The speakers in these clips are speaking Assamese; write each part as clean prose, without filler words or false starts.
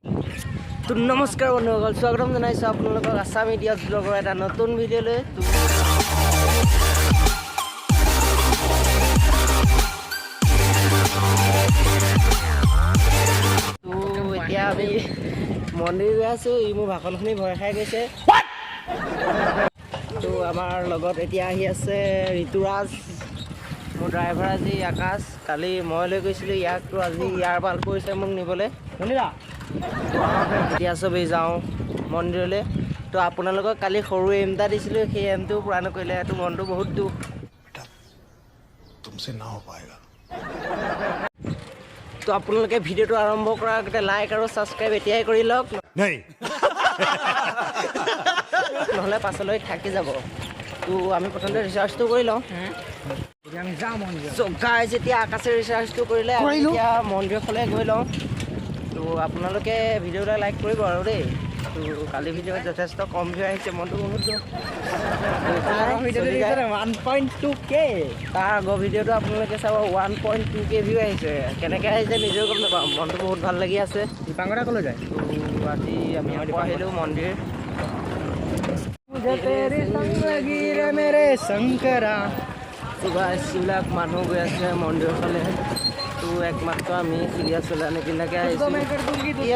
তো নমস্কাৰ বন্ধুসকল, স্বাগতম জনাইছোঁ আপোনালোকক আছাম ইডিয়টছ ব্লগৰ এটা নতুন ভিডিঅ'লৈ। তো এতিয়া আমি মন্দিৰ গৈ আছোঁ। ই মোৰ ভাষণখিনি ভয় খাই গৈছে। তো আমাৰ লগত এতিয়া আহি আছে ঋতুৰাজ, মোৰ ড্ৰাইভাৰ আজি আকাশ। কালি মই লৈ গৈছিলোঁ ইয়াক, তো আজি ইয়াৰ ভাল কৰিছে মোক নিবলৈ। শুনিলা? এতিয়া চবেই যাওঁ মন্দিৰলৈ। তো আপোনালোকক কালি সৰু এম এটা দিছিলোঁ, সেই এমটো পূৰা নকৰিলে। এইটো মনটো বহুত দুখ। তো আপোনালোকে ভিডিঅ'টো আৰম্ভ কৰাৰ আগতে লাইক আৰু ছাবস্ক্ৰাইব এতিয়াই কৰি লওক, নহ'লে পাছলৈ থাকি যাব। তো আমি প্ৰথমতে ৰিচাৰ্জটো কৰি লওঁ। গাইজ এতিয়া আকাশে ৰিচাৰ্জটো কৰিলে, এতিয়া মন্দিৰৰ ফালে গৈ লওঁ। তো আপোনালোকে ভিডিঅ'টা লাইক কৰিব আৰু দেই। তো কালি ভিডিঅ'ত যথেষ্ট কম ভিউ আহিছে, মনটো বহুত দুখ। তাৰ আগৰ ভিডিঅ'টো আপোনালোকে চাব, 1.2K ভিউ আহিছে। কেনেকৈ আহিছে নিজেও গম নাপাওঁ, মনটো বহুত ভাল লাগি আছে। দীপাংকৰা ক'লৈ যায়? তো আজি আমি আহিলোঁ মন্দিৰ। যিবিলাক মানুহ গৈ আছে মন্দিৰৰ ফালে, তো একমাত্ৰ আমি চিৰিয়াছ চলা নিকিনাকৈ আহিছোঁ।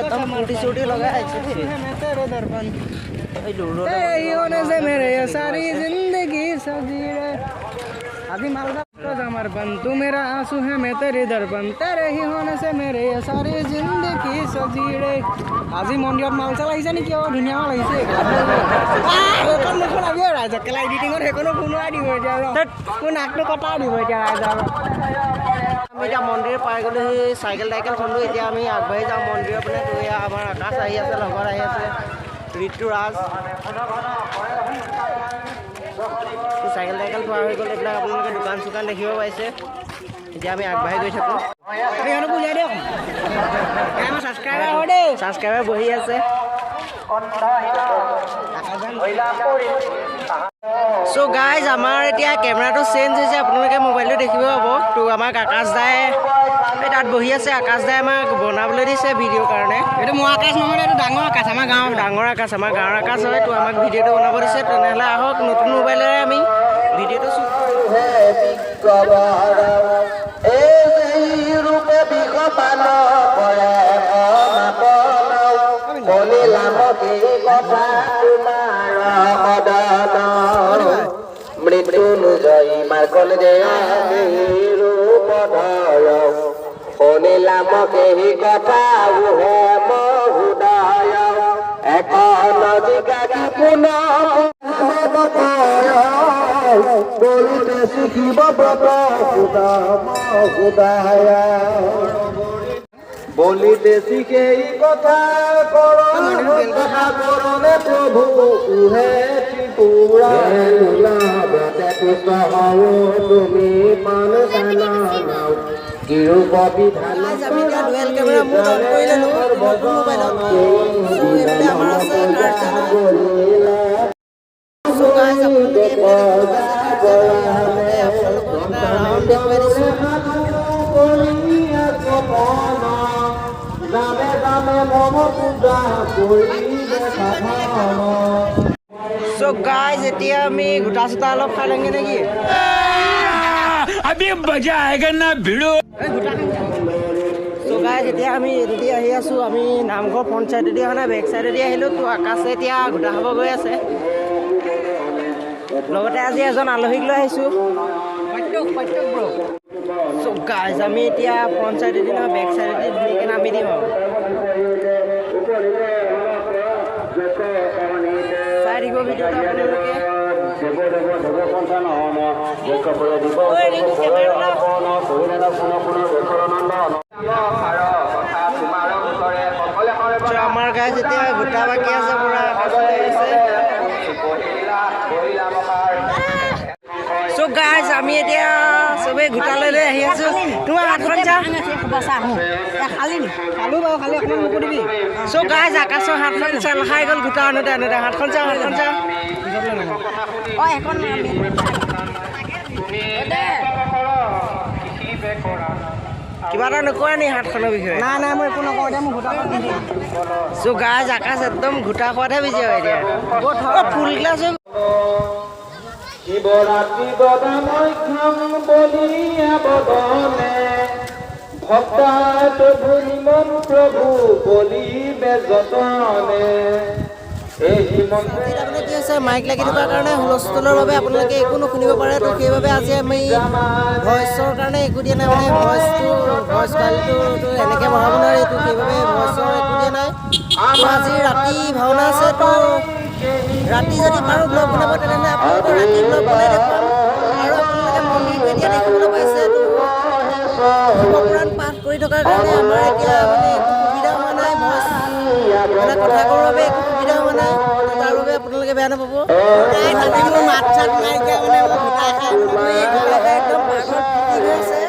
একদম ফূৰ্তি চূৰ্তি লগাই আহিছোঁ। अभी मालदा जमर बन तू मेरा आंसू है मैं तेरे दर्पण तेरे ही होने से मेरे ये सारी जिंदगी सजीरे। আজি মন্দিৰত মাল চাল আহিছে নেকি? ধুনীয়া মাল আহিছে। ৰাইজকেলা এডিটিঙত সেইকণো শুনোৱাই দিব এতিয়া, মোৰ নাকটো কটাই দিব এতিয়া ৰাইজৰ। আমি এতিয়া মন্দিৰ পাই গ'লো, সেই চাইকেল টাইকেল চলোঁ। এতিয়া আমি আগবাঢ়ি যাওঁ মন্দিৰৰ পিনে। তো এয়া আমাৰ আকাশ আহি আছে, লগত আহি আছে ঋতুৰাজ। চাইকেল টাইকেল থোৱা হৈ গ'ল, এইবিলাক আপোনালোকে দোকান চোকান দেখিব পাইছে। এতিয়া আমি আগবাঢ়ি গৈ থাকোঁ। ছাবস্ক্ৰাইবাৰ বহি আছে। চ' গাইজ আমাৰ এতিয়া কেমেৰাটো চেঞ্জ হৈছে, আপোনালোকে মোবাইলটো দেখিব পাব। তো আমাক আকাশ দাই তাত বহি আছে। আকাশ দাই আমাক বনাবলৈ দিছে ভিডিঅ'ৰ কাৰণে। এইটো মোৰ আকাশ নহয়, এইটো ডাঙৰ আকাশ, আমাৰ গাঁৱৰ ডাঙৰ আকাশ, আমাৰ গাঁৱৰ আকাশ হয়। তো আমাক ভিডিঅ'টো বনাব দিছে। তেনেহ'লে আহক নতুন মোবাইলেৰে আমি ভিডিঅ'টো শ্বুট কৰিম। মৃত্যুঞ্জয়ী মাৰ্কল শুনিলাম কেহি কথা উহে মহুদয় এক নদীকাকি বলিতে শিখিব ব্ৰত মহুদয় বলিতে শিখে কথা কৰণে প্ৰভু উহে ত্ৰিপুৰা তুমি পান জানাও গিৰুপ বিধান। আমি এতিয়া ডুৱেল কেমেৰা মুড অন কৰি ল'লোঁ নতুন মোবাইলত। এইফালে আমাৰ আছে চ' গাইজ এতিয়া আমি গোটা চোটা অলপ খাই লওঁগে নেকি? अभी मजा आएगा ना भिड़ो। চ' গাইজ এতিয়া আমি এইটোদি আহি আছোঁ। আমি নামঘৰ ফ্ৰণ্ট চাইডেদি অহা নাই, বেক চাইডেদি আহিলোঁ। তো আকাশে এতিয়া গোটা খাব গৈ আছে। লগতে আজি এজন আলহীক লৈ আহিছোঁ। চ' গাইজ আমি এতিয়া ফ্ৰণ্ট চাইডেদি নহয়, বেক চাইডেদি ধুনীয়াকৈ নামি দিম আৰু। চাই দিব ভিডিঅ'টো আপোনালোকে। আমাৰ গাইজ এতিয়া গোটা বাকী আছে, পুৰা চ' গাইজ আমি এতিয়া চবেই গোটা লৈ লৈ আহি আছোঁ। তোমাৰ হাতখন চা। চ' গাইজ আকাশৰ হাতখন চেল খাই গ'ল গোটা আনোতে আনোতে। হাতখন চা, হাতখন চা। কিবা এটা নকৰে নি হাতখনৰ বিষয়ে নাই নাই মই একো নকওঁ এতিয়া মোক ঘোটা পাত নিদিওঁ চ' গাইজ আকাশ একদম ঘোটা খোৱাতহে বিজি হয় এতিয়া ফুল গ্লাছ শিৱৰাত্ৰি বদাময় খাম বলিয়া বদনে ভক্তাত ধুনিমন প্ৰভু বলিবে যতনে এই মন্ত্ৰে আপোনাৰ কি হৈছে মাইক লাগি থকাৰ কাৰণে হুলস্থুলৰ বাবে আপোনালোকে একো নুশুনিব পাৰে তো সেইবাবে আজি আমি ভইচৰ কাৰণে একো দিয়া নাই মানে ভইচ কোৱালিটিটো এনেকৈ বঢ়াব নোৱাৰি তো সেইবাবে ভইচৰ একো দিয়া নাই তো আজি ৰাতি ভাওনা আছে তো ৰাতি যদি পাৰোঁ ব্লগ বনাব তেনেহ'লে আপোনালোকে ৰাতি ব্লগ বনাই দেখুৱাম আৰু আপোনালোকে মন্দিৰটো এতিয়া দেখিবলৈ পাইছে তো শিৱপুৰাণ পাঠ কৰি থকাৰ কাৰণে আমাৰ এতিয়া মানে একো সুবিধা হোৱা নাই ভইচ মানে কথা ক'বৰ বাবে একো সুবিধা হোৱা নাই তাৰ বাবে আপোনালোকে বেয়া নাপাব মাত চাত নাইকিয়া মানে একদম পাকত ফুটি গৈ আছে